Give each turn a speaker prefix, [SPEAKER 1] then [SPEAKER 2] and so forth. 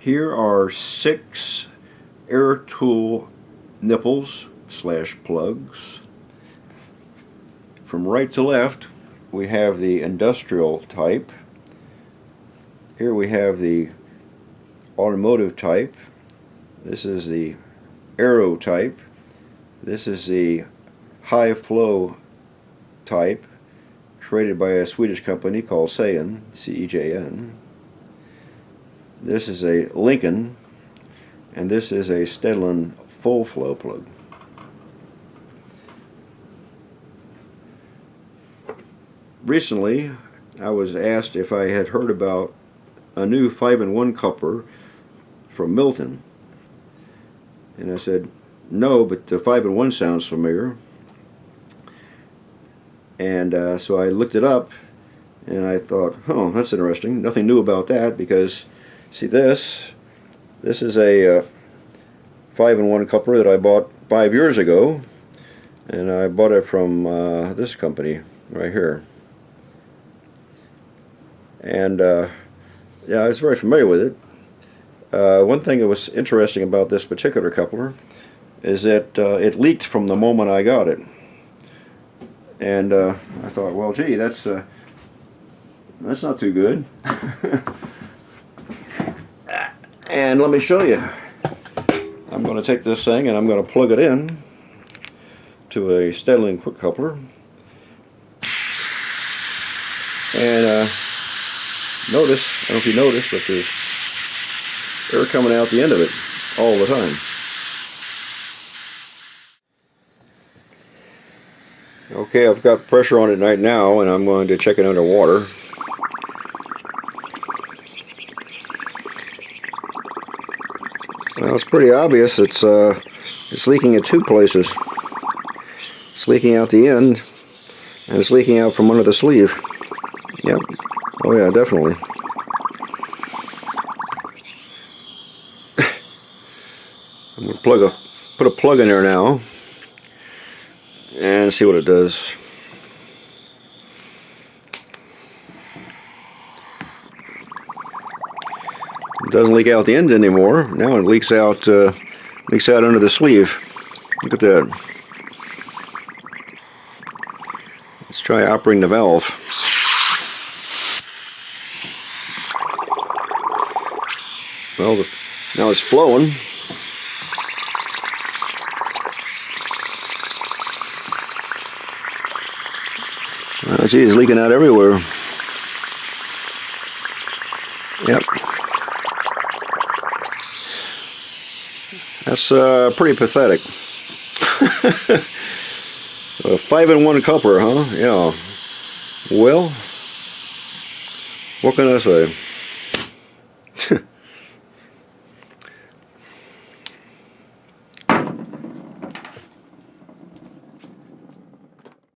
[SPEAKER 1] Here are 6 air tool nipples / plugs. From right to left we have the industrial type. Here we have the automotive type. This is the aero type. This is the high flow type, created by a Swedish company called Cejan, C-E-J-N. This is a Lincoln, and this is a Stedlin full flow plug. Recently I was asked if I had heard about a new 5-in-1 coupler from Milton, and I said no, but the 5-in-1 sounds familiar. And so I looked it up and I thought, oh, that's interesting. Nothing new about that, because see, this is a 5-in-1 coupler that I bought 5 years ago, and I bought it from this company right here. And yeah, I was very familiar with it. One thing that was interesting about this particular coupler is that it leaked from the moment I got it. And I thought, well, gee, that's not too good. And let me show you. I'm going to take this thing and I'm going to plug it in to a Stedlin quick coupler. And notice, I don't know if you notice, but there's air coming out the end of it all the time. Okay, I've got pressure on it right now, and I'm going to check it underwater. Well, it's pretty obvious. It's leaking at 2 places. It's leaking out the end, and it's leaking out from under the sleeve. Yep. Oh yeah, definitely. I'm going to put a plug in there now and see what it does. It doesn't leak out the end anymore. Now it leaks out under the sleeve. Look at that. Let's try operating the valve. Well, now it's flowing. Oh, gee, it's leaking out everywhere. Yep. That's pretty pathetic. A 5-in-1 coupler, huh? Yeah. Well, what can I say?